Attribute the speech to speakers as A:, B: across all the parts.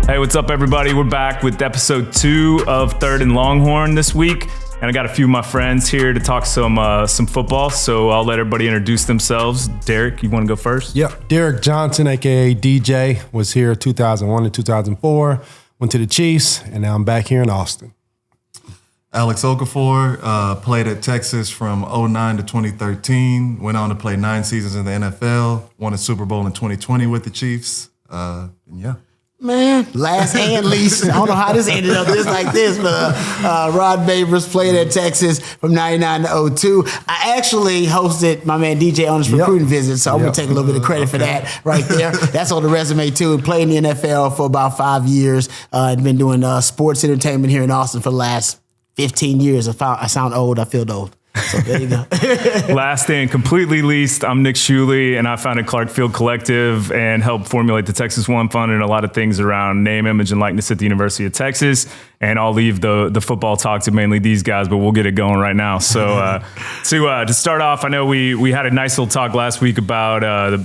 A: Hey, what's up, everybody? We're back with episode 2 of Third and Longhorn this week. And I got a few of my friends here to talk some football, so I'll let everybody introduce themselves. Derrick, you want to go first?
B: Yep. Derrick Johnson, a.k.a. DJ, was here 2001 to 2004, went to the Chiefs, and now I'm back here in Austin.
C: Alex Okafor, played at Texas from 2009 to 2013, went on to play 9 seasons in the NFL, won a Super Bowl in 2020 with the Chiefs, and yeah.
D: Man, last and least, I don't know how this ended up just like this, but Rod Babers played at Texas from 99 to 02. I actually hosted my man DJ on his recruiting visit, so I'm going to take a little bit of credit for that right there. That's on the resume, too. Played in the NFL for about 5 years. I've been doing sports entertainment here in Austin for the last 15 years. I sound old. I feel old. So there you go.
A: Last and completely least, I'm Nick Shuley, and I founded Clark Field Collective and helped formulate the Texas One Fund and a lot of things around name, image, and likeness at the University of Texas. And I'll leave the football talk to mainly these guys, but we'll get it going right now. So to start off, I know we had a nice little talk last week about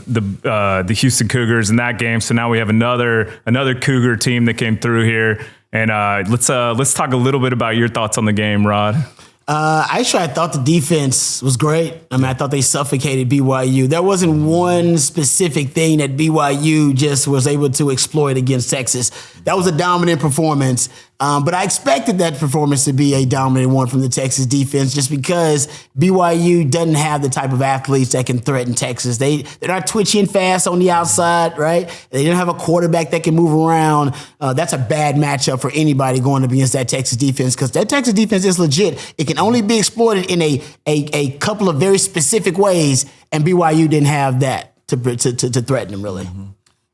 A: the Houston Cougars and that game. So now we have another Cougar team that came through here. And let's talk a little bit about your thoughts on the game, Rod.
D: I thought the defense was great. I mean, I thought they suffocated BYU. There wasn't one specific thing that BYU just was able to exploit against Texas. That was a dominant performance. But I expected that performance to be a dominant one from the Texas defense just because BYU doesn't have the type of athletes that can threaten Texas. They're not twitchy and fast on the outside, right? They don't have a quarterback that can move around. That's a bad matchup for anybody going up against that Texas defense because that Texas defense is legit. It can only be exploited in a couple of very specific ways, and BYU didn't have that to threaten them, really.
C: Mm-hmm.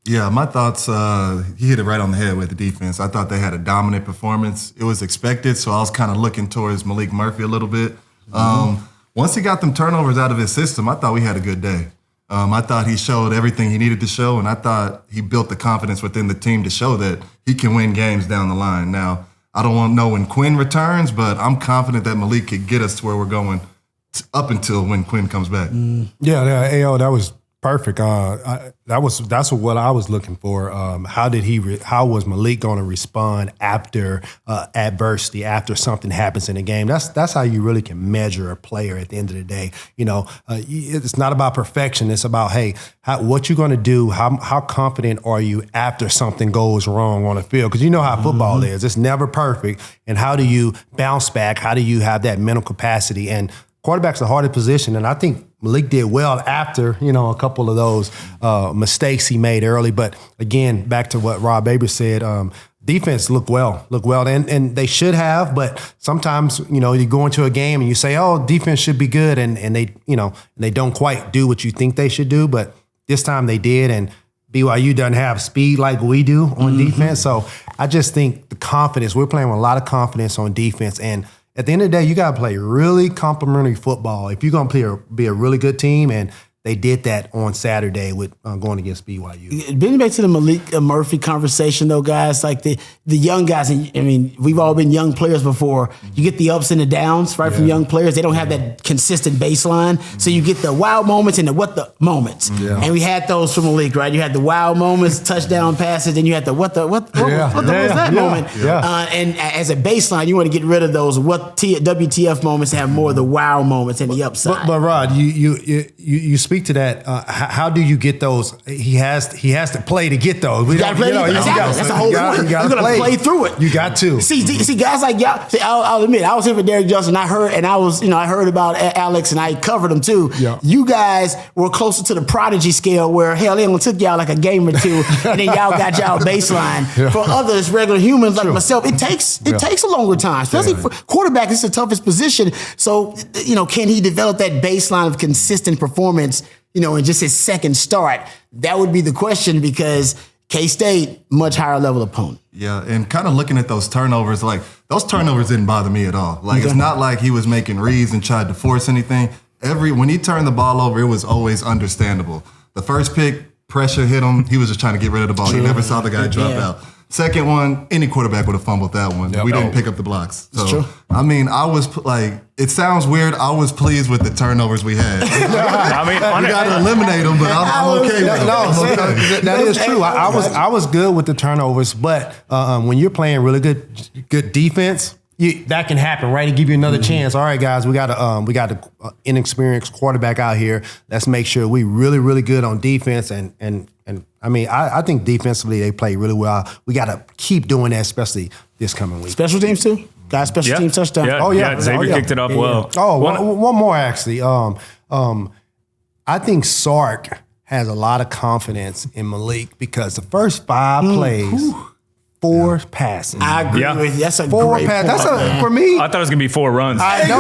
C: Yeah, my thoughts, he hit it right on the head with the defense. I thought they had a dominant performance. It was expected, so I was kind of looking towards Maalik Murphy a little bit. Once he got them turnovers out of his system, I thought we had a good day. I thought he showed everything he needed to show, and I thought he built the confidence within the team to show that he can win games down the line. Now, I don't want to know when Quinn returns, but I'm confident that Maalik could get us to where we're going up until when Quinn comes back.
B: AO, that was perfect. That's what I was looking for. How was Maalik going to respond after adversity, after something happens in the game? That's how you really can measure a player at the end of the day. You know, it's not about perfection. It's about, hey, what you're going to do, how confident are you after something goes wrong on the field? Because you know how football is. It's never perfect. And how do you bounce back? How do you have that mental capacity? And quarterback's the hardest position, and I think Maalik did well after, a couple of those mistakes he made early. But again, back to what Rob Babers said, defense looked well, and they should have. But sometimes, you go into a game and you say, "Oh, defense should be good," and they don't quite do what you think they should do. But this time they did, and BYU doesn't have speed like we do on defense. So I just think the confidence. We're playing with a lot of confidence on defense, and at the end of the day, you got to play really complimentary football if you're going to be a really good team, and they did that on Saturday with going against BYU.
D: Getting back to the Maalik Murphy conversation, though, guys, like the young guys, I mean, we've all been young players before. You get the ups and the downs, right, from young players. They don't have that consistent baseline. So you get the wow moments and the what the moments. Yeah. And we had those from Maalik, right? You had the wow moments, touchdown passes, then you had the what was that moment? Yeah. And as a baseline, you want to get rid of those WTF moments and have more of the wow moments and the upside.
B: But Rod, you speak to that. How do you get those? He has to play to get those.
D: You got to play. That's the whole point. You got to play through it.
B: You got to
D: see guys like y'all. See, I'll admit, I was here for Derrick Johnson. I heard about Alex, and I covered him too. Yeah. You guys were closer to the prodigy scale, where hell, it only took y'all like a game or two, and then y'all got y'all baseline. Yeah. For others, regular humans like myself, it takes a longer time, especially for quarterback. It's the toughest position. So can he develop that baseline of consistent performance? In just his second start, that would be the question because K-State, much higher level opponent.
C: Yeah, and kind of looking at those turnovers, like those turnovers didn't bother me at all. Like it's not like he was making reads and tried to force anything. When he turned the ball over, it was always understandable. The first pick, pressure hit him. He was just trying to get rid of the ball. He never saw the guy drop out. Second one, any quarterback would have fumbled that one. We didn't pick up the blocks. So,
D: true.
C: I mean, I was it sounds weird. I was pleased with the turnovers we had.
A: I mean,
C: We got to eliminate them, but I'm okay with it.
B: No, that is true. I was good with the turnovers, but when you're playing really good defense, that can happen, right? To give you another chance. All right, guys, we got an inexperienced quarterback out here. Let's make sure we really, really good on defense. And I mean, I think defensively they play really well. We got to keep doing that, especially this coming week.
D: Special teams too. Guys, special teams touchdown.
A: Yeah.
B: Oh yeah,
A: Xavier kicked it up well.
B: Oh, one more actually. I think Sark has a lot of confidence in Maalik because the first 5 plays. 4 passes.
D: I agree with you. That's a great point.
B: For me.
A: I thought it was gonna be 4 runs.
B: I know.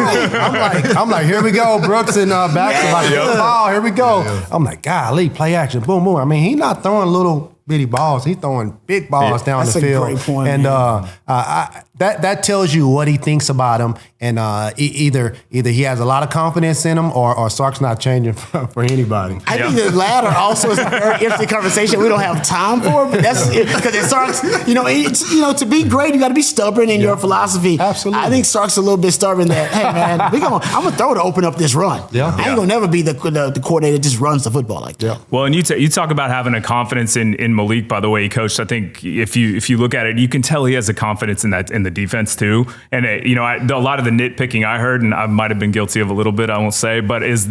B: I'm like, here we go. Brooks and Baxter like, ball. Here we go. I'm like, golly, play action, boom, boom. I mean, he's not throwing little bitty balls. He's throwing big balls down the field.
D: That's a great point.
B: And that tells you what he thinks about him. And either he has a lot of confidence in him, or Sark's not changing for anybody.
D: I think the latter also is a very interesting conversation we don't have time for, but that's because it Sark's, to be great, you got to be stubborn in your philosophy.
B: Absolutely.
D: I think Sark's a little bit stubborn that, hey man, I'm gonna throw to open up this run.
B: Yeah.
D: I ain't gonna never be the coordinator that just runs the football like that.
B: Yeah.
A: Well, and you talk about having a confidence in Maalik by the way he coached. I think if you look at it, you can tell he has a confidence in the defense too. And a lot of the nitpicking I heard, and I might have been guilty of a little bit, I won't say, but is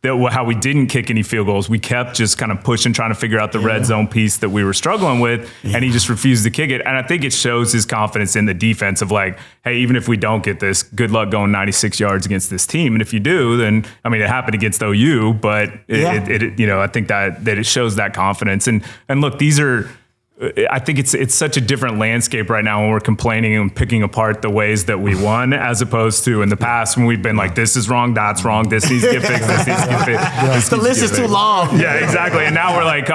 A: how we didn't kick any field goals. We kept just kind of pushing, trying to figure out the red zone piece that we were struggling with, and he just refused to kick it. And I think it shows his confidence in the defense of like, hey, even if we don't get this, good luck going 96 yards against this team. And if you do, then I mean, it happened against OU, but I think that it shows that confidence. And look, these are. I think it's such a different landscape right now when we're complaining and picking apart the ways that we won, as opposed to in the past when we've been like, this is wrong, that's wrong, this needs to get fixed, this needs to get fixed.
D: The list is too long.
A: Yeah, exactly. And now we're like,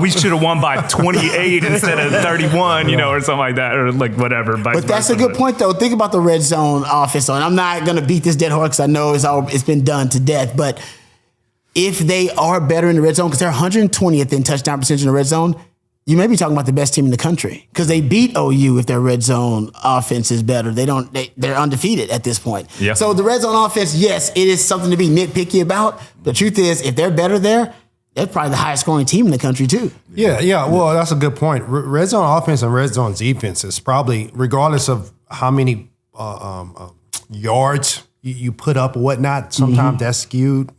A: we should have won by 28 instead of 31, or something like that, or like whatever.
D: But that's a good point, though. Think about the red zone offense. And I'm not going to beat this dead horse because I know it's been done to death. But if they are better in the red zone, because they're 120th in touchdown percentage in the red zone, you may be talking about the best team in the country because they beat OU if their red zone offense is better. They're undefeated at this point.
A: Yeah.
D: So the red zone offense, yes, it is something to be nitpicky about. The truth is, if they're better there, they're probably the highest scoring team in the country too.
B: Yeah. Well, that's a good point. Red zone offense and red zone defense is probably, regardless of how many yards you put up or whatnot, sometimes that's skewed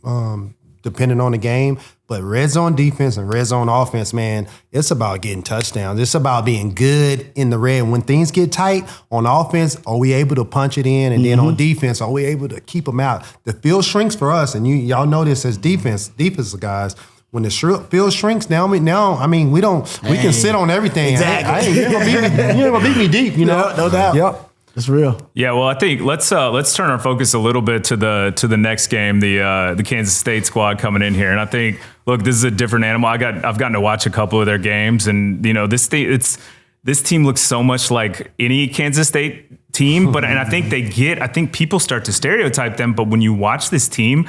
B: depending on the game. But red zone defense and red zone offense, man, it's about getting touchdowns. It's about being good in the red. When things get tight on offense, are we able to punch it in? And then on defense, are we able to keep them out? The field shrinks for us, and y'all know this as defensive guys. When the field shrinks, we can sit on everything.
D: Exactly.
B: You ain't gonna beat me deep,
D: No doubt.
B: Yep.
D: That's real.
A: Yeah, well, I think let's turn our focus a little bit to the next game, the Kansas State squad coming in here, and I think, look, this is a different animal. I've gotten to watch a couple of their games, and this team looks so much like any Kansas State team, and I think people start to stereotype them, but when you watch this team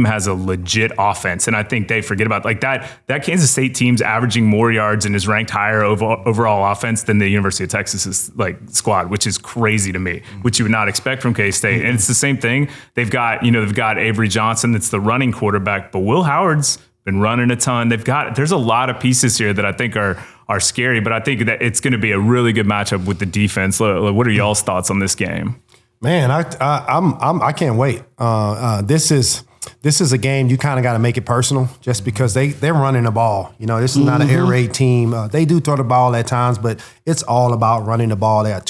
A: has a legit offense, and I think they forget about like that Kansas State team's averaging more yards and is ranked higher overall offense than the University of Texas's squad, which is crazy to me, which you would not expect from K-State. And it's the same thing. They've got Avery Johnson, that's the running quarterback, but Will Howard's been running a ton. There's a lot of pieces here that I think are scary, but I think that it's going to be a really good matchup with the defense. What are y'all's thoughts on this game?
B: Man, I can't wait. This is a game you kind of got to make it personal, just because they're running the ball. This is not an air raid team. They do throw the ball at times, but it's all about running the ball. They got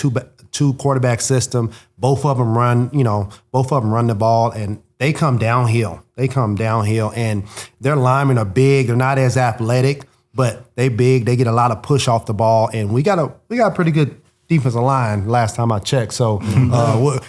B: two quarterback system. Both of them run the ball, and they come downhill. And their linemen are big. They're not as athletic, but they big. They get a lot of push off the ball, and we got a pretty good defensive line last time I checked. So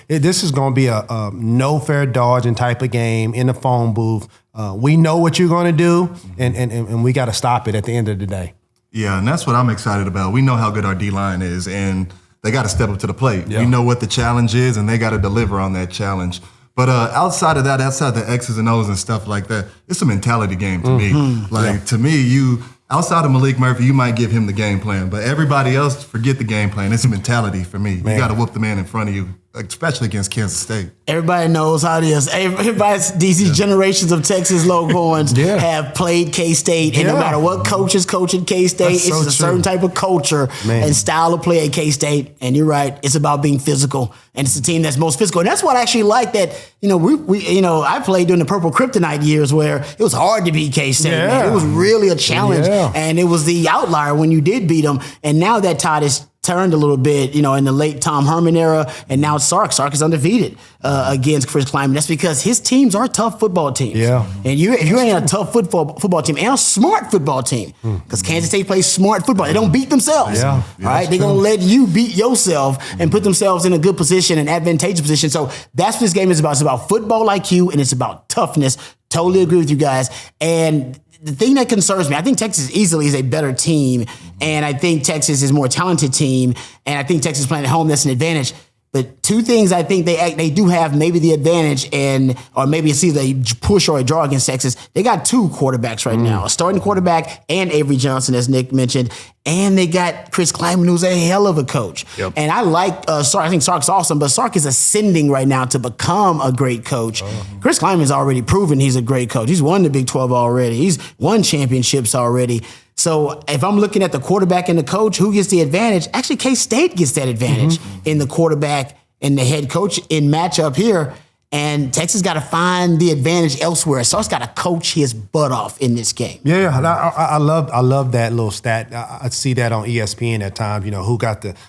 B: this is going to be a no fair dodging type of game in the phone booth. We know what you're going to do, and we got to stop it at the end of the day.
C: Yeah, and that's what I'm excited about. We know how good our D-line is, and they got to step up to the plate. Yeah. We know what the challenge is, and they got to deliver on that challenge. But outside of the X's and O's and stuff like that, it's a mentality game to me. To me, outside of Maalik Murphy, you might give him the game plan, but everybody else, forget the game plan. It's mentality for me. You got to whoop the man in front of you, especially against Kansas State.
D: Everybody knows how it is. These generations of Texas Longhorns have played K-State, and no matter what coach is coaching K-State, it's a certain type of culture and style of play at K-State. And you're right, it's about being physical, and it's the team that's most physical. And that's what I actually like that. I played during the Purple Kryptonite years where it was hard to beat K-State. Man. It was really a challenge, and it was the outlier when you did beat them. And now that tide is turned a little bit, in the late Tom Herman era, and now Sark. Sark is undefeated against Chris Klieman. That's because his teams are tough football teams. Yeah. And if you ain't a tough football team and a smart football team, because Kansas State plays smart football. They don't beat themselves. Yeah. Right? They're going to let you beat yourself and put themselves in a good position, an advantageous position. So that's what this game is about. It's about football IQ, and it's about toughness. Totally agree with you guys. And the thing that concerns me, I think Texas easily is a better team, and I think Texas is a more talented team, and I think Texas playing at home, that's an advantage. But two things I think they do have maybe the advantage, or maybe it's either a push or a draw against Texas. They got two quarterbacks right now, a starting quarterback and Avery Johnson, as Nick mentioned, and they got Chris Klieman, who's a hell of a coach. Yep. And I like Sark. I think Sark's awesome, but Sark is ascending right now to become a great coach. Chris Kleiman's already proven he's a great coach. He's won the Big 12 already. He's won championships already. So if I'm looking at the quarterback and the coach, who gets the advantage? Actually, K-State gets that advantage in the quarterback and the head coach in matchup here. And Texas got to find the advantage elsewhere. So it's got to coach his butt off in this game.
B: Yeah, I love that little stat. I see that on ESPN at times.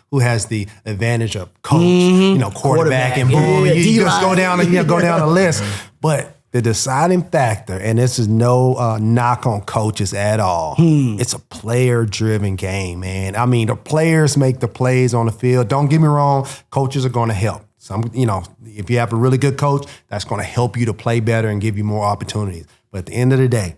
B: Who has the advantage of coach, quarterback and boom. You just go down the list. But the deciding factor, and this is no knock on coaches at all, it's a player-driven game, man. I mean, the players make the plays on the field. Don't get me wrong, coaches are going to help. If you have a really good coach, that's going to help you to play better and give you more opportunities. But at the end of the day,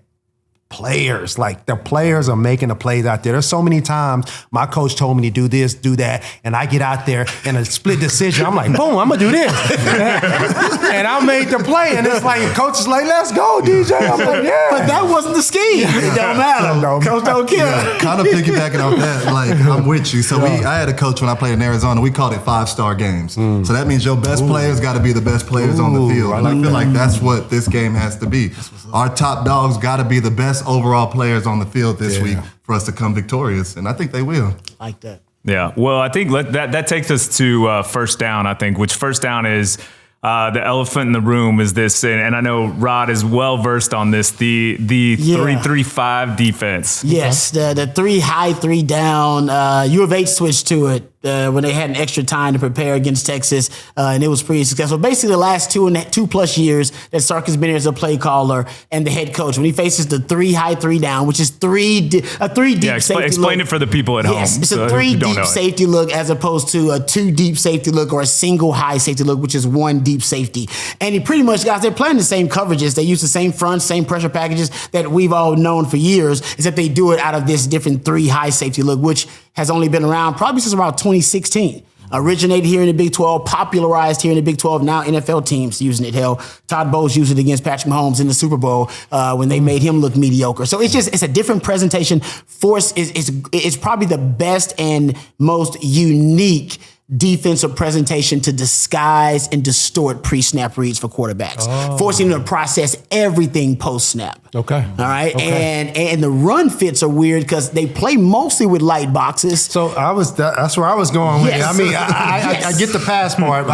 B: the players are making the plays out there. There's so many times my coach told me to do this, do that, and I get out there in a split decision. I'm like, boom, I'm going to do this. And I made the play, and it's like, coach is like, let's go, DJ. I'm like, yeah.
D: But that wasn't the scheme. It don't matter. Coach don't care.
C: Yeah, kind of piggybacking off that, I'm with you. So I had a coach when I played in Arizona. We called it 5-star games. So that means your best players got to be the best players on the field. And I feel like that's what this game has to be. Our top dogs got to be the best overall players on the field this week for us to come victorious, and I think they will.
D: Like that.
A: Yeah. Well, I think that takes us to first down, I think, which first down is the elephant in the room is this, and I know Rod is well versed on this, the 3-3-5 defense.
D: Yes, the 3 high, 3 down. U of H switched to it when they had an extra time to prepare against Texas, and it was pretty successful. Basically, the last 2+ years that Sark has been here as a play caller and the head coach, when he faces the 3 high, 3 down, which is a 3 deep safety look.
A: Explain it for the people at home.
D: Yes, it's a 3 deep safety look as opposed to a 2 deep safety look or a single high safety look, which is 1 deep safety. And he pretty much, guys, they're playing the same coverages. They use the same fronts, same pressure packages that we've all known for years, except they do it out of this different 3 high safety look, which has only been around probably since around 2016. Originated here in the Big 12, popularized here in the Big 12. Now NFL teams using it. Hell, Todd Bowles used it against Patrick Mahomes in the Super Bowl when they made him look mediocre. So it's a different presentation. Force is probably the best and most unique defensive presentation to disguise and distort pre-snap reads for quarterbacks, forcing them to process everything post-snap.
B: Okay.
D: All right. Okay. And the run fits are weird because they play mostly with light boxes.
B: So that's where I was going with it. I mean, I get the pass part.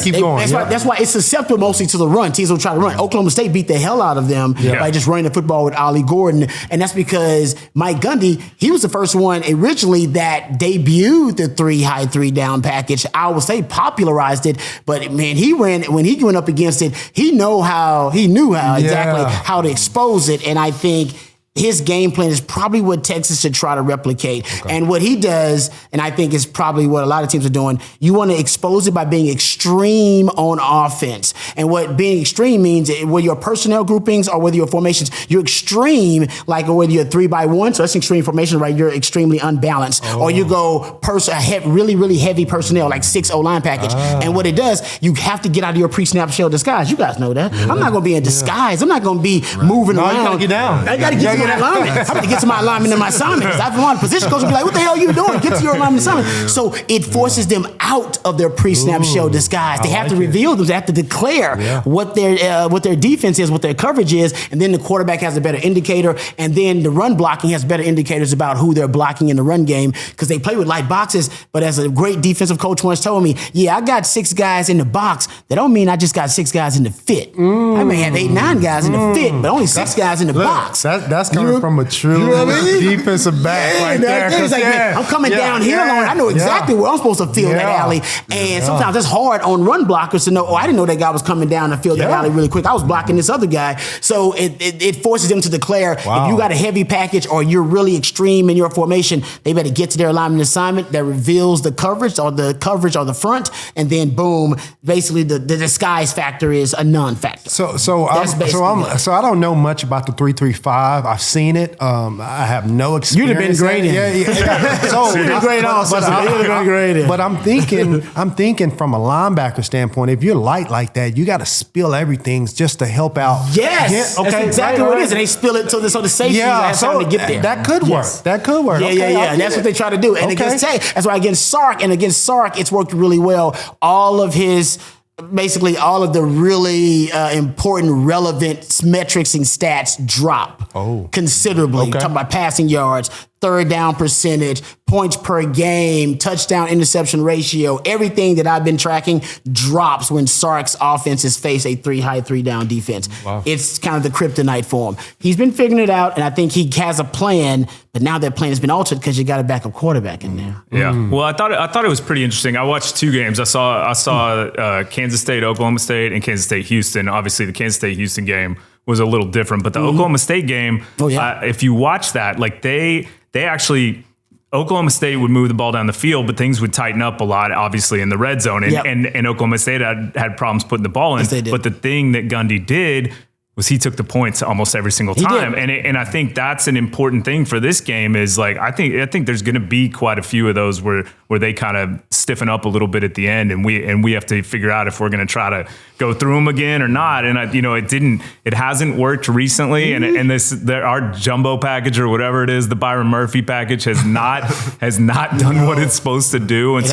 B: Keep going.
D: That's why it's susceptible mostly to the run. Teams will try to run. Oklahoma State beat the hell out of them by just running the football with Ollie Gordon. And that's because Mike Gundy, he was the first one originally that debuted the 3 high, 3 down package. I would say popularized it, but man, when he went up against it, he knew how exactly how to expose it. And I think his game plan is probably what Texas should try to replicate. Okay. And what he does, and I think is probably what a lot of teams are doing, you want to expose it by being extreme on offense. And what being extreme means, whether your personnel groupings or whether your formations, you're extreme, like whether you're 3-by-1, so that's extreme formation, right? You're extremely unbalanced. Or you go really, really heavy personnel, like 6 O-line package. And what it does, you have to get out of your pre-snap shell disguise. You guys know that. I'm not going to be in disguise. I'm not going to be moving around.
B: You got to get down.
D: I got to get to that lineman. I'm going to get to my alignment and my assignment. Because I've been position coach will be like, what the hell are you doing? Get to your alignment and assignment. So it forces them out of their pre-snap shell disguise. They have to reveal them. They have to declare what their defense is, what their coverage is, and then the quarterback has a better indicator, and then the run blocking has better indicators about who they're blocking in the run game because they play with light boxes. But as a great defensive coach once told me, I got 6 guys in the box. That don't mean I just got 6 guys in the fit. I may have 8, 9 guys in the fit, but only 6 guys in the box.
B: That's coming from a true defensive back right there.
D: I'm coming downhill on it. I know exactly where I'm supposed to field that alley. And sometimes it's hard on run blockers to know, I didn't know that guy was coming down and field that alley really quick. I was blocking this other guy. So it forces them to declare if you got a heavy package or you're really extreme in your formation, they better get to their alignment assignment that reveals the coverage or the front, and then boom, basically the disguise factor is a non-factor.
B: So I don't know much about the 3-3-5. I've seen it. I have no experience.
D: You'd have been graded.
B: So
D: you'd have been graded also.
B: But I'm thinking from a linebacker standpoint, if you're light like that, you got to spill everything just to help out.
D: Yes, that's exactly what it is. And they spill it so the safety has time to get there.
B: That could work. That could work.
D: Yeah. And that's what they try to do. And against Tech, that's why against Sark, it's worked really well. All of the really important, relevant metrics and stats drop considerably. Talking about passing yards, third down percentage, points per game, touchdown interception ratio, everything that I've been tracking drops when Sark's offenses face a 3-down defense. Wow. It's kind of the kryptonite for him. He's been figuring it out, and I think he has a plan, but now that plan has been altered because you got a backup quarterback in there.
A: Yeah. Well, I thought it was pretty interesting. I watched 2 games. I saw Kansas State, Oklahoma State, and Kansas State, Houston. Obviously, the Kansas State, Houston game was a little different, but the Oklahoma State game, if you watch that, like they actually, Oklahoma State would move the ball down the field, but things would tighten up a lot, obviously, in the red zone. And Oklahoma State had problems putting the ball in.
D: Yes, they did.
A: But the thing that Gundy did was he took the points almost every single time. And I think that's an important thing for this game is like, I think there's going to be quite a few of those where they kind of stiffen up a little bit at the end, and we have to figure out if we're going to try to go through them again or not. And it hasn't worked recently. And our jumbo package or whatever it is, the Byron Murphy package has not done what it's supposed to do. And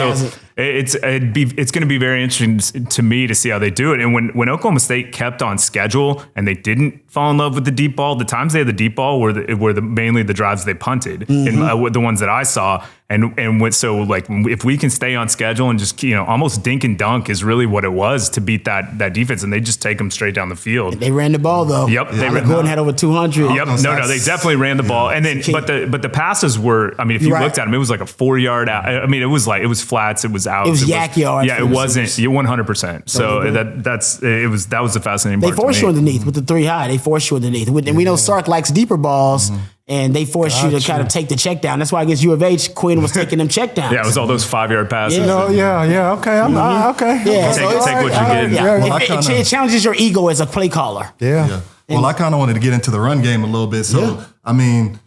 A: it's going to be very interesting to me to see how they do it. And when Oklahoma State kept on schedule and they didn't fall in love with the deep ball, the times they had the deep ball were mainly the drives they punted, and the ones that I saw. So if we can stay on schedule and just almost dink and dunk is really what it was to beat that defense, and they just take them straight down the field.
D: They ran the ball though.
A: Yep,
D: Gordon had over 200.
A: Yep, no, they definitely ran the ball, and then but the passes were. I mean, if you looked at them, it was like a 4-yard out. I mean, it was flats, it was out,
D: it was yak yards.
A: Yeah, it wasn't 100%. So that was the fascinating part.
D: They force you underneath with the 3 high. They force you underneath, and we know Sark likes deeper balls. And they force you to kind of take the check down. That's why against U of H, Quinn was taking them check downs.
A: Yeah, it was all those 5-yard passes.
B: Okay. Okay.
D: Yeah,
A: take what you're getting.
D: It challenges your ego as a play caller.
B: Yeah.
C: Well, I kind of wanted to get into the run game a little bit. So, I mean,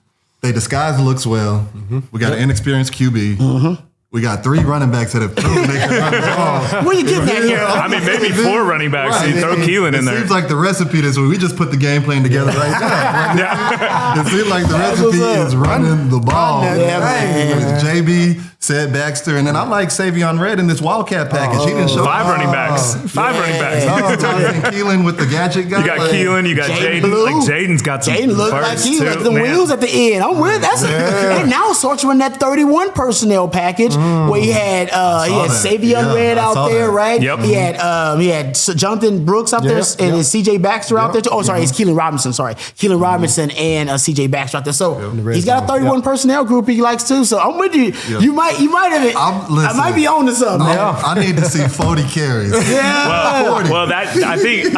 C: they disguise looks well. We got an inexperienced QB. We got 3 running backs that have proven they can run the ball.
D: Where you getting that here?
A: I mean, maybe 4 running backs. Right. You throw Keelan in there.
C: It seems like the recipe this week. We just put the game plan together right now. It seems like the recipe is running the ball. There's JB, Seth Baxter, and then I like Savion Red in this Wildcat package. He didn't show
A: 5 running backs. 5 running backs.
C: Jonathan Keelan with the gadget guy.
A: You got Keelan, you got Jaden. Like Jaden's got some
D: Jaden looked like he with the wheels at the end. I'm with and now Sark's running that 31 personnel package where he had Savion Red out there, right?
A: Yep.
D: He had Jonathan Brooks out there and CJ Baxter out there too. Oh, sorry, it's Keelan Robinson. Keelan Robinson and CJ Baxter out there. So he's got a 31 personnel group he likes too. So I'm with you. You might have. I might be on to something.
C: I need to see 40 carries.
A: Well, I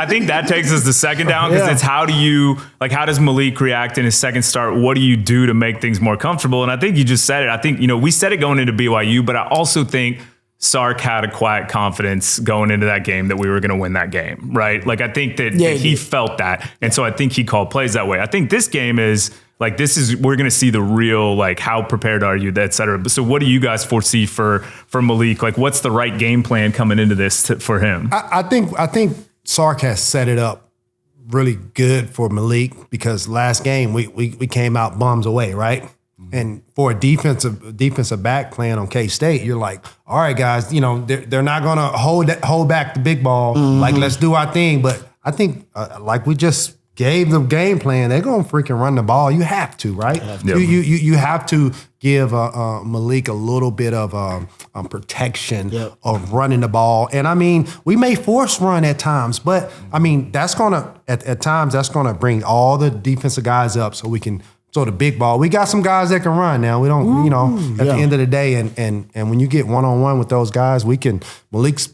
A: think that takes us to second down because it's how does Maalik react in his second start? What do you do to make things more comfortable? And I think you just said it. I think we said it going into BYU, but I also think Sark had a quiet confidence going into that game that we were going to win that game, right? Like I think that he felt that, and so I think he called plays that way. I think this game is. We're going to see the real, how prepared are you, et cetera. So what do you guys foresee for Maalik? Like, what's the right game plan coming into this for him?
B: I think Sark has set it up really good for Maalik because last game we came out bums away, right? And for a defensive back playing on K-State, you're like, all right, guys, you know, they're not going to hold back the big ball. Like, let's do our thing. But I think, like we just gave the game plan, they're going to freaking run the ball. You have to, right? You have to give Maalik a little bit of protection of running the ball. And, I mean, we may force run at times, but, I mean, that's going to, at times, that's going to bring all the defensive guys up so we can throw the big ball. We got some guys that can run now. We don't, you know, at the end of the day, and when you get one-on-one with those guys, we can, Malik's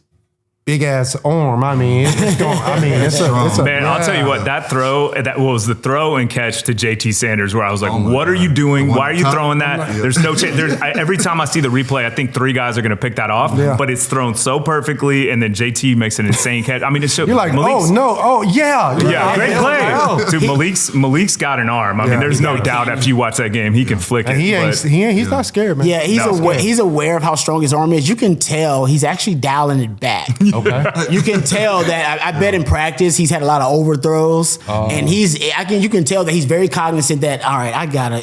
B: big ass arm. I mean, it's a
A: man. I'll tell you what, that throw, that was the throw and catch to JT Sanders, where I was like, "What are you doing? Why are you throwing that?" There's no chance. Every time I see the replay, I think 3 guys are going to pick that off, but it's thrown so perfectly, and then JT makes an insane catch. I mean, it's so,
B: you're like, yeah,
A: great play. Dude, Malik's got an arm. I mean, there's no doubt after you watch that game, he can flick it.
B: He's not scared, man.
D: Yeah, he's aware of how strong his arm is. You can tell he's actually dialing it back.
B: Okay.
D: You can tell that I bet in practice he's had a lot of overthrows, and you can tell that he's very cognizant that, all right, I got a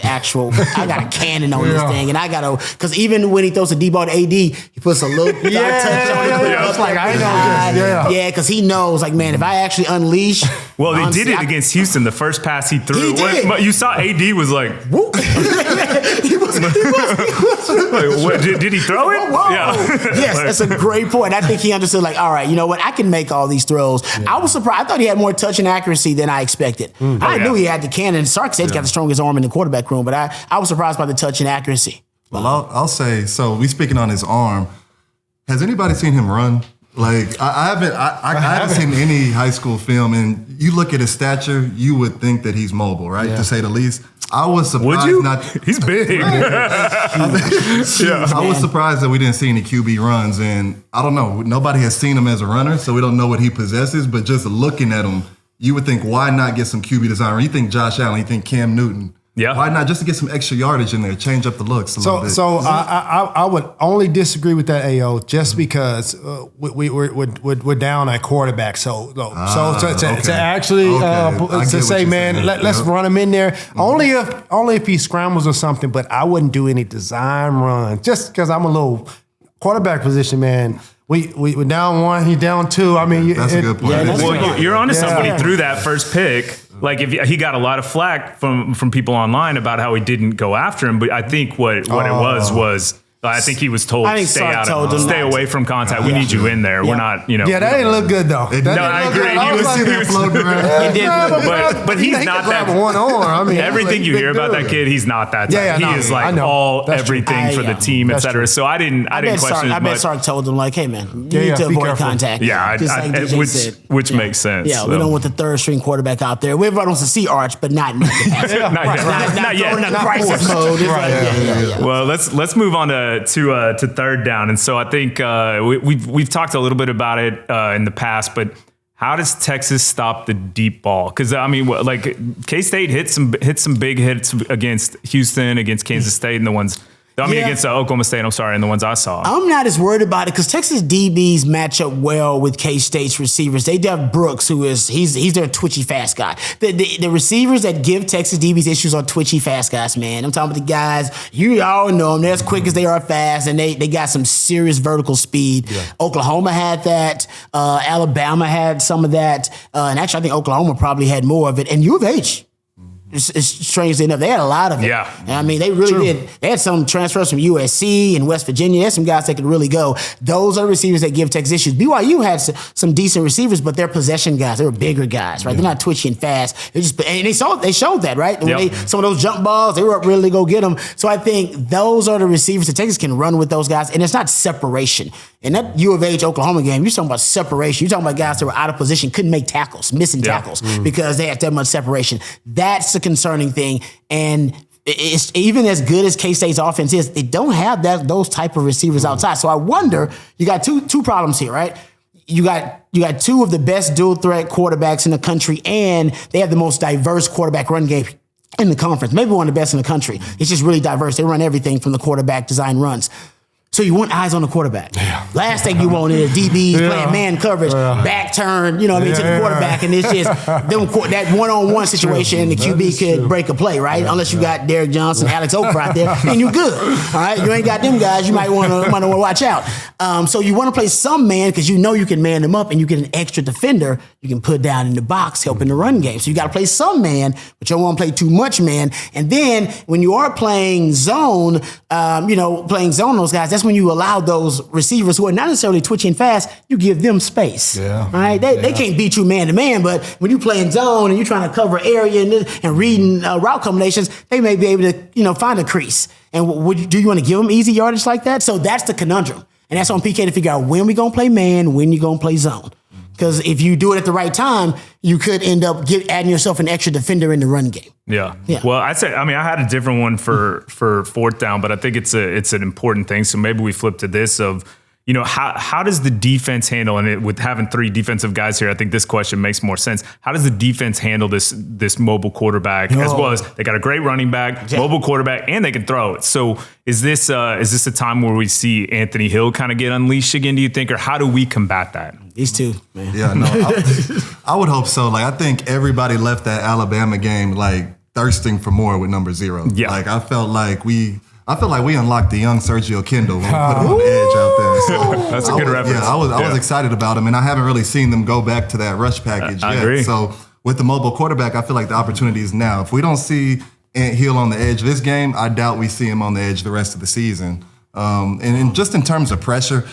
D: cannon on this thing, and because even when he throws a deep ball to AD, he puts a little touch on it.
B: It's like, I know this.
D: Yeah, because he knows, like, man, if I actually unleash.
A: Well, they did it against Houston. The first pass he threw, you saw AD was like, whoop. Did he throw it?
D: Whoa. Yeah. Yes, that's a great point. I think he understood, like, all right, you know what? I can make all these throws. I was surprised. I thought he had more touch and accuracy than I expected. I knew he had the cannon. Sark said he's got the strongest arm in the quarterback room, but I was surprised by the touch and accuracy.
C: Well, I'll say, so we speaking on his arm. Has anybody seen him run? Like, I haven't seen any high school film, and you look at his stature, you would think that he's mobile, right? To say the least. I was surprised.
A: Would you? He's big.
C: I was surprised that we didn't see any QB runs, and I don't know. Nobody has seen him as a runner, so we don't know what he possesses. But just looking at him, you would think, why not get some QB design? You think Josh Allen, you think Cam Newton.
A: Yeah.
C: Why not just to get some extra yardage in there, change up the looks a little bit?
B: So I would only disagree with that, AO, just because we're down at quarterback. To actually say, man, let's run him in there. Only if he scrambles or something. But I wouldn't do any design run just because I'm a little quarterback position, man. We're down 1, he's down 2. I mean,
C: that's a good point.
A: Well, you're onto something. He threw that first pick. Like, if he got a lot of flack from people online about how he didn't go after him, but I think what it was I think he was told stay away from contact. We need you in there. We're not, you know.
B: Yeah, that didn't look good though.
A: I agree. He was floating around. He did, but he's not that.
B: One arm. I mean,
A: everything you hear about that kid, he's not that type. He is like everything for the team, etc. So I didn't question it.
D: I bet Sark told him, like, hey man, you need to avoid contact.
A: Yeah, which makes sense.
D: Yeah, we don't want the third string quarterback out there. Everybody wants to see Arch, but not yet. Not yet. In a crisis mode.
A: Well, let's move on to third down. And so I think we've talked a little bit about it in the past, but how does Texas stop the deep ball? Because I mean, like K-State hit some big hits against Houston, against Kansas State, and the ones. Against Oklahoma State, I'm sorry, and the ones I saw.
D: I'm not as worried about it because Texas DBs match up well with K-State's receivers. They have Brooks, he's their twitchy fast guy. The receivers that give Texas DBs issues are twitchy fast guys, man. I'm talking about the guys, you all know them. They're as quick as they are fast, and they got some serious vertical speed. Yeah. Oklahoma had that. Alabama had some of that. And actually, I think Oklahoma probably had more of it. And U of H. It's strangely enough, they had a lot of it.
A: Yeah.
D: And I mean, they really did. They had some transfers from USC and West Virginia. There's some guys that could really go. Those are the receivers that give Texas issues. BYU had some decent receivers, but they're possession guys. They were bigger guys, right? Yeah. They're not twitchy and fast. And they showed that, right? Some of those jump balls, they were up really to go get them. So I think those are the receivers that Texas can run with those guys. And it's not separation. In that U of H Oklahoma game, you're talking about separation. You're talking about guys that were out of position, couldn't make tackles, missing tackles because they had that much separation. That's the concerning thing. And it's even as good as K-State's offense is, they don't have those type of receivers outside. So I wonder, you got two problems here, right? You got two of the best dual threat quarterbacks in the country, and they have the most diverse quarterback run game in the conference. Maybe one of the best in the country. It's just really diverse. They run everything from the quarterback design runs. So you want eyes on the quarterback.
B: Yeah.
D: Last thing you want is DBs playing man coverage, back turn, to the quarterback, and it's just that one-on-one situation, and the QB could break a play, right? Unless you got Derrick Johnson, Alex Okafor out there, and you're good. All right, you ain't got them guys. You might want to watch out. So you want to play some man because you know you can man them up, and you get an extra defender you can put down in the box, helping the run game. So you got to play some man, but you don't want to play too much man. And then when you are playing zone, those guys, that's when you allow those receivers who are not necessarily twitching fast, you give them space.
B: Yeah.
D: Right? They can't beat you man to man, but when you playing zone and you're trying to cover area and reading route combinations, they may be able to find a crease. And do you want to give them easy yardage like that? So that's the conundrum. And that's on PK to figure out when we're going to play man, when you're going to play zone. Because if you do it at the right time, you could end up adding yourself an extra defender in the run game.
A: Yeah. Well, I had a different one for fourth down, but I think it's an important thing. So maybe we flip to this of, how does the defense handle, and with having three defensive guys here, I think this question makes more sense. How does the defense handle this mobile quarterback, as well as they got a great running back, mobile quarterback, and they can throw it? So is this a time where we see Anthony Hill kind of get unleashed again, do you think, or how do we combat that?
D: These two, man.
C: Yeah, no, I would hope so. Like, I think everybody left that Alabama game thirsting for more with number 0.
A: Yeah.
C: I felt like we unlocked the young Sergio Kindle when we put him on the edge out there. So
A: that's a good reference.
C: Yeah, I was excited about him, and I haven't really seen them go back to that rush package yet.
A: I agree.
C: So with the mobile quarterback, I feel like the opportunity is now. If we don't see Ant Hill on the edge this game, I doubt we see him on the edge the rest of the season. And just in terms of pressure,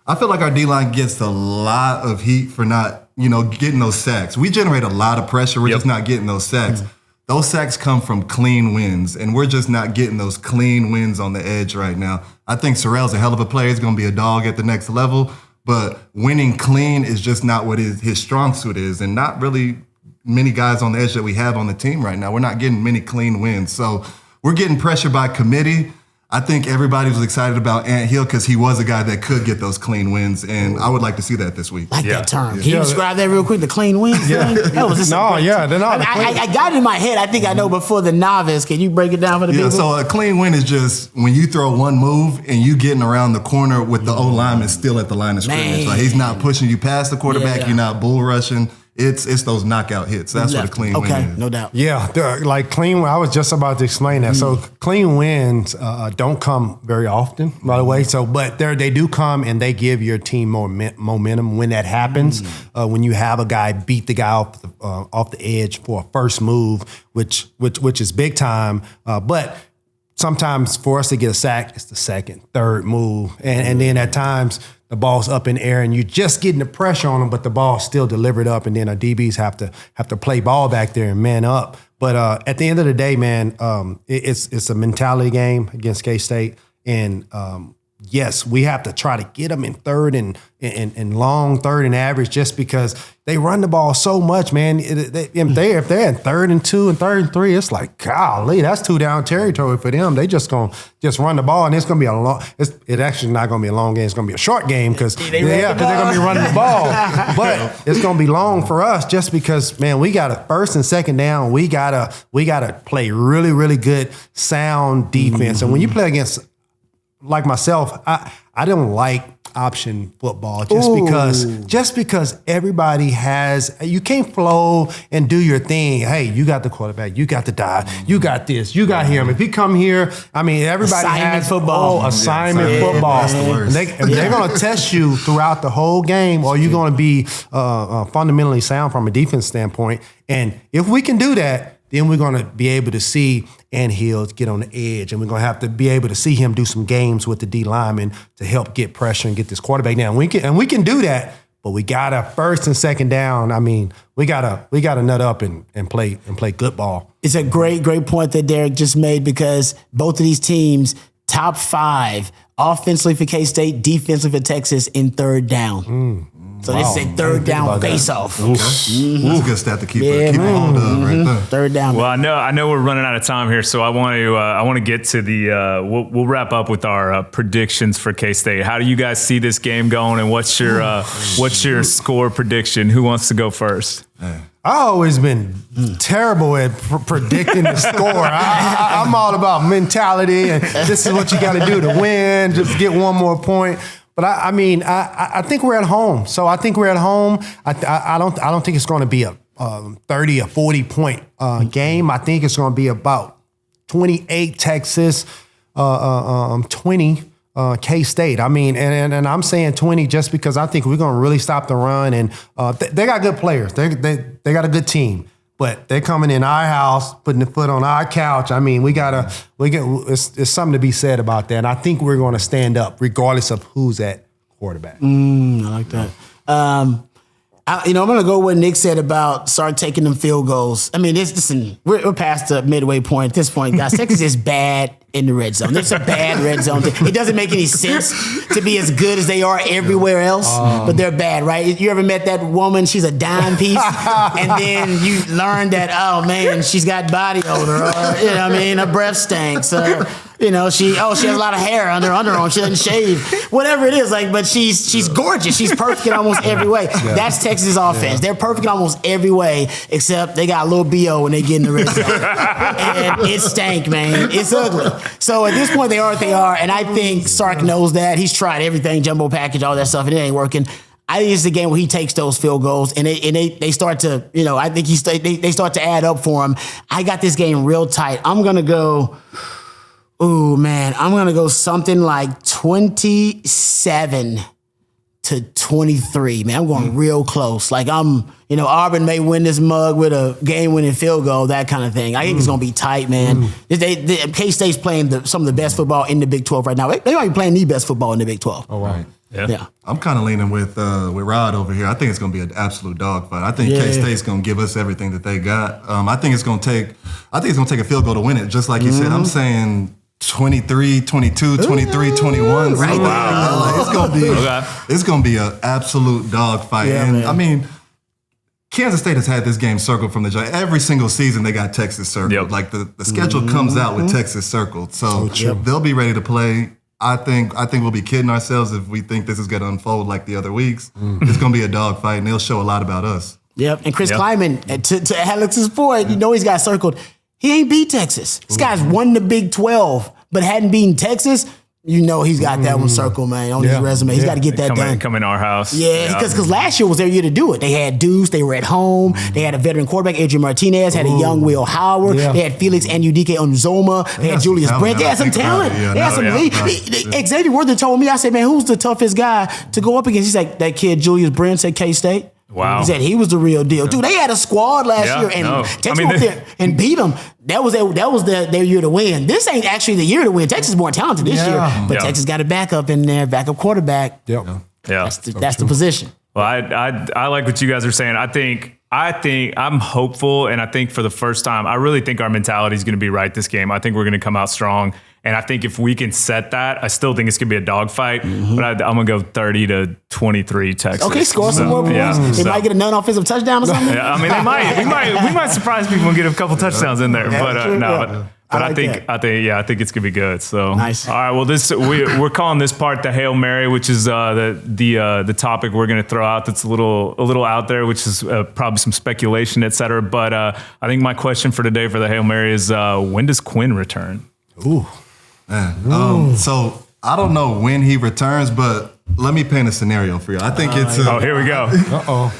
C: I feel like our D-line gets a lot of heat for not, getting those sacks. We generate a lot of pressure. We're just not getting those sacks. Those sacks come from clean wins, and we're just not getting those clean wins on the edge right now. I think Sorrell's a hell of a player. He's going to be a dog at the next level, but winning clean is just not what his strong suit is, and not really many guys on the edge that we have on the team right now. We're not getting many clean wins. So we're getting pressure by committee. I think everybody was excited about Ant Hill because he was a guy that could get those clean wins, and I would like to see that this week.
D: That term. Can you describe that real quick, the clean wins?
B: Yeah.
D: I got it in my head. I think I know before the novice. Can you break it down for the people?
C: So a clean win is just when you throw one move and you getting around the corner with the O-lineman still at the line of scrimmage. Like, he's not pushing you past the quarterback. You're not bull rushing. It's those knockout hits. That's what a clean win is.
D: Okay, no doubt.
B: Yeah, clean. I was just about to explain that. So clean wins don't come very often, by the way. So, but they do come, and they give your team more momentum when that happens. When you have a guy beat the guy off the edge for a first move, which is big time. But sometimes for us to get a sack, it's the second, third move, and then at times the ball's up in the air and you're just getting the pressure on them, but the ball's still delivered up, and then our DBs have to play ball back there and man up. But at the end of the day, man, it's a mentality game against K-State, and yes, we have to try to get them in third and long, third and average, just because they run the ball so much, man. If they're in 3rd and 2 and 3rd and 3, it's like, golly, that's 2 down territory for them. They just gonna run the ball, and it's gonna be it's actually not gonna be a long game. It's gonna be a short game because they're gonna be running the ball. But it's gonna be long for us just because, man, we got a 1st and 2nd down. We gotta play really, really good, sound defense. And when you play against, like myself, I don't like option football just because everybody you can't flow and do your thing. Hey, you got the quarterback, you got the dive, you got this, you got him. If he come here, I mean, everybody
D: assignment
B: has
D: football.
B: Assignment football.
C: That's the worst.
B: They're going to test you throughout the whole game, or you're going to be fundamentally sound from a defense standpoint. And if we can do that, then we're going to be able to see Ant Hill get on the edge, and we're going to have to be able to see him do some games with the D lineman to help get pressure and get this quarterback down. We can do that, but we got to 1st and 2nd down. I mean, we gotta nut up and play good ball.
D: It's a great point that Derrick just made, because both of these teams, top 5 offensively for K-State, defensively for Texas in 3rd down. So this is a 3rd down face-off.
C: Okay. That's a good stat to keep hold of right there.
D: 3rd down.
A: Well, I know we're running out of time here, so I want to get to the. We'll wrap up with our predictions for K-State. How do you guys see this game going, and what's your score prediction? Who wants to go first?
B: I always been terrible at predicting the score. I'm all about mentality, and this is what you got to do to win. Just get one more point. But I think we're at home. So I think we're at home. I don't think it's going to be a 30 or 40 point game. I think it's going to be about 28 Texas, 20 K-State. I mean, and I'm saying 20 just because I think we're going to really stop the run. And they got good players. They got a good team. But they're coming in our house, putting the foot on our couch. I mean, it's something to be said about that. And I think we're going to stand up regardless of who's at quarterback.
D: I like that. I'm going to go with what Nick said about start taking them field goals. I mean, listen, we're past the midway point at this point, guys. Texas is bad in the red zone. It's a bad red zone. It doesn't make any sense to be as good as they are everywhere else, but they're bad, right? You ever met that woman? She's a dime piece, and then you learn that, oh man, she's got body odor, or her breath stinks. She has a lot of hair on her underarm. She doesn't shave. Whatever it is, but she's gorgeous. She's perfect in almost every way. Yeah. That's Texas offense. They're perfect in almost every way, except they got a little BO when they get in the red zone. And it stank, man. It's ugly. So at this point, they are what they are, and I think Sark knows that. He's tried everything, jumbo package, all that stuff, and it ain't working. I think it's the game where he takes those field goals and they start to, I think they start to add up for him. I got this game real tight. I'm going to go... Ooh, man, I'm going to go something like 27-23, man. I'm going real close. Auburn may win this mug with a game-winning field goal, that kind of thing. I think it's going to be tight, man. K-State's playing some of the best football in the Big 12 right now. They might be playing the best football in the Big 12.
C: Oh, wow.
A: Yeah.
C: I'm kind of leaning with Rod over here. I think it's going to be an absolute dogfight. I think K-State's going to give us everything that they got. I think it's going to take a field goal to win it, just like you said. I'm saying 23, 22, 23, 21.
D: Right.
C: Wow. It's going to be an absolute dogfight.
D: Yeah,
C: and
D: man.
C: I mean, Kansas State has had this game circled from the jump. Every single season they got Texas circled.
A: Yep.
C: The schedule comes out with Texas circled. So they'll be ready to play. I think we'll be kidding ourselves if we think this is going to unfold like the other weeks. It's going to be a dogfight, and they'll show a lot about us.
D: Yep. And Chris Kleiman, to Alex's point, he's got circled. He ain't beat Texas. This guy's won the Big 12, but hadn't beaten Texas. He's got that one circled, man, on his resume. He's got to get that done.
A: Come in our house.
D: Yeah, because last year was their year to do it. They had Deuce. They were at home. They had a veteran quarterback, Adrian Martinez. Had a young Will Howard. Yeah. They had Felix Anudike Onzoma. They had Julius Brent. They had some talent. They had some lead. Xavier Worthen told me, I said, man, who's the toughest guy to go up against? He's like, that kid Julius Brent at K-State.
A: Wow.
D: He said he was the real deal. Dude, they had a squad last year and Texas went there and beat them. That was their year to win. This ain't actually the year to win. Texas is more talented this year, but Texas got a backup in there, backup quarterback.
B: Yep.
D: That's the position.
A: Well, I like what you guys are saying. I think I'm hopeful, and I think for the first time, I really think our mentality is going to be right this game. I think we're going to come out strong. And I think if we can set that, I still think it's going to be a dogfight. But I'm going to go 30-23 Texas.
D: Okay, score some more points. They might get a non-offensive touchdown or something.
A: Yeah, I mean, they might. We might surprise people and get a couple touchdowns in there. But I think it's gonna be good. So
D: nice.
A: All right. Well, we're calling this part the Hail Mary, which is the topic we're gonna throw out. That's a little out there, which is probably some speculation, et cetera. But I think my question for today for the Hail Mary is when does Quinn return?
C: Ooh, man. So I don't know when he returns, but let me paint a scenario for you. I think it's
A: here we go.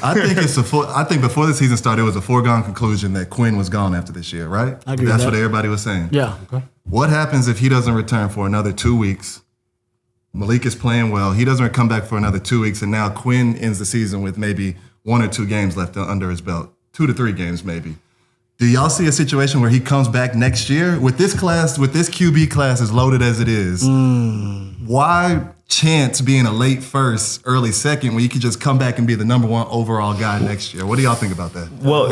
C: I think before the season started, it was a foregone conclusion that Quinn was gone after this year, right?
D: I agree with
C: That's
D: that.
C: what everybody was saying.
D: Yeah.
C: Okay. What happens if he doesn't return for another 2 weeks? Maalik is playing well. He doesn't come back for another 2 weeks, and now Quinn ends the season with maybe 1 or 2 games left under his belt. 2 to 3 games maybe. Do y'all see a situation where he comes back next year? With this QB class as loaded as it is, why chance being a late first, early second when you could just come back and be the number 1 overall guy next year? What do y'all think about that?
A: Well,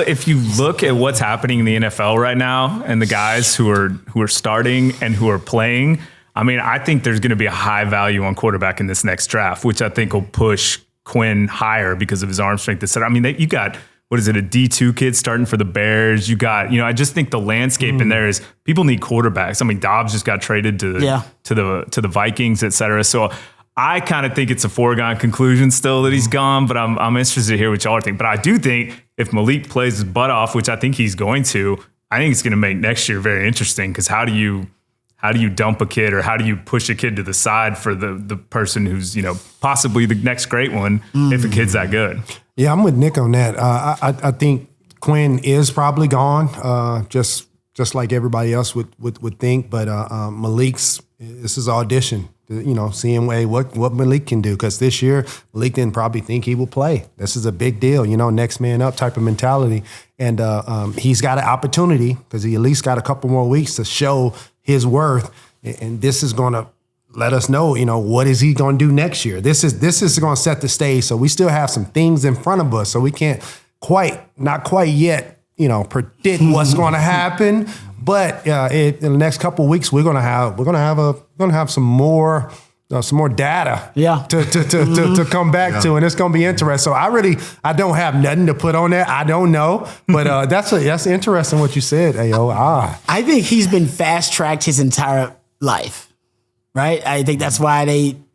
A: if you look at what's happening in the NFL right now and the guys who are starting and who are playing, I mean, I think there's going to be a high value on quarterback in this next draft, which I think will push Quinn higher because of his arm strength, et cetera. I mean, you got, what is it, a D2 kid starting for the Bears? You got, I just think the landscape in there is people need quarterbacks. I mean, Dobbs just got traded to the Vikings, et cetera. So I kind of think it's a foregone conclusion still that he's gone, but I'm interested to hear what y'all are thinking. But I do think if Maalik plays his butt off, which I think he's going to, I think it's going to make next year very interesting because how do you dump a kid or how do you push a kid to the side for the person who's, possibly the next great one if a kid's that good?
B: Yeah, I'm with Nick on that. I think Quinn is probably gone, just like everybody else would think. But Maalik's, this is audition. Seeing what Maalik can do. Because this year, Maalik didn't probably think he will play. This is a big deal, next man up type of mentality. And he's got an opportunity because he at least got a couple more weeks to show his worth. And this is going to let us know, what is he going to do next year? This is going to set the stage. So we still have some things in front of us. So we can't not quite yet, predict what's going to happen. But in the next couple of weeks, we're gonna have some more data, to come back to, and it's gonna be interesting. So I don't have nothing to put on that. I don't know, but that's interesting what you said, Ayo.
D: I think he's been fast tracked his entire life, right? I think that's why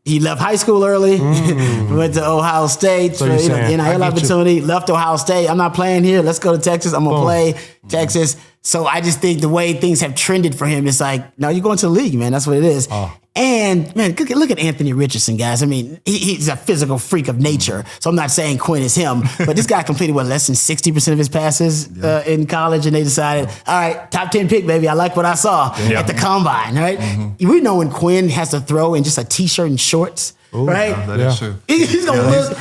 D: he left high school early, went to Ohio State,
B: So
D: NIL opportunity, left Ohio State. I'm not playing here. Let's go to Texas. I'm going to play Texas. So I just think the way things have trended for him, it's like, no, you're going to the league, man. That's what it is. And, man, look at Anthony Richardson, guys. I mean, he's a physical freak of nature. So I'm not saying Quinn is him, but this guy completed, less than 60% of his passes in college, and they decided, all right, top 10 pick, baby. I like what I saw at the combine, right? We know when Quinn has to throw in just a T-shirt and shorts, right?
C: Yeah, that is true.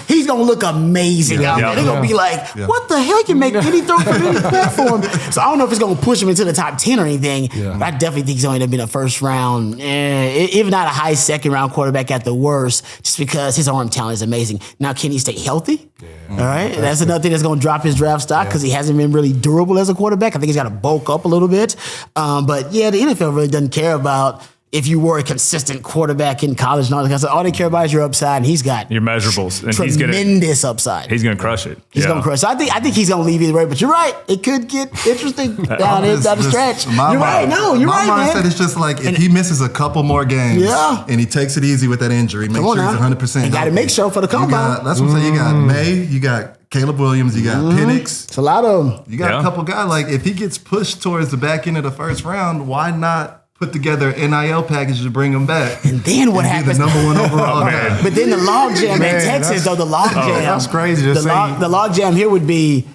D: He's gonna look amazing out there. They're gonna be like, what the hell can make any throw from any platform? So I don't know if it's gonna push him into the top 10 or anything, but I definitely think he's only gonna be a first round, if not a high second round quarterback at the worst, just because his arm talent is amazing. Now, can he stay healthy? All right, that's another thing that's gonna drop his draft stock because he hasn't been really durable as a quarterback. I think he's got to bulk up a little bit. But the NFL really doesn't care about if you were a consistent quarterback in college and all that kind of stuff. All they care about is your upside, and he's got
A: your measurables. And
D: tremendous upside.
A: He's going to crush it.
D: He's going to crush it. So I think he's going to leave either way, but you're right. It could get interesting down the stretch. You're right. No, you're right, man.
C: My mindset is just like, if he misses a couple more games and he takes it easy with that injury, make sure he's 100%.
D: You got to make sure for the combine.
C: That's what I'm saying. You got May, you got Caleb Williams, you got Penix.
D: It's a lot of them.
C: You got a couple guys. Like, if he gets pushed towards the back end of the first round, why not put together an NIL package to bring him back?
D: And then what happens?
C: The number one overall guy.
D: But then the logjam in Texas, though, the logjam.
B: That's crazy to say.
D: The logjam here would be,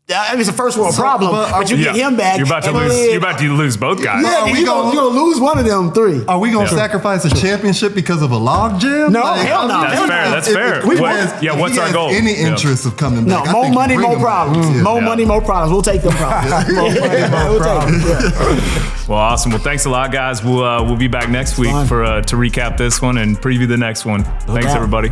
D: it's a first world problem, but you get him back.
A: You're about to lose both guys.
D: Yeah, you're going to lose one of them three.
C: Are we going to sacrifice a championship because of a logjam?
D: No, hell no.
A: That's fair. What's our goal?
C: Any interest of coming back?
D: No, more money, more problems. More money, more problems. We'll take them problems.
A: Well, awesome. Well, thanks a lot, guys. We'll be back next week to recap this one and preview the next one. Thanks, everybody.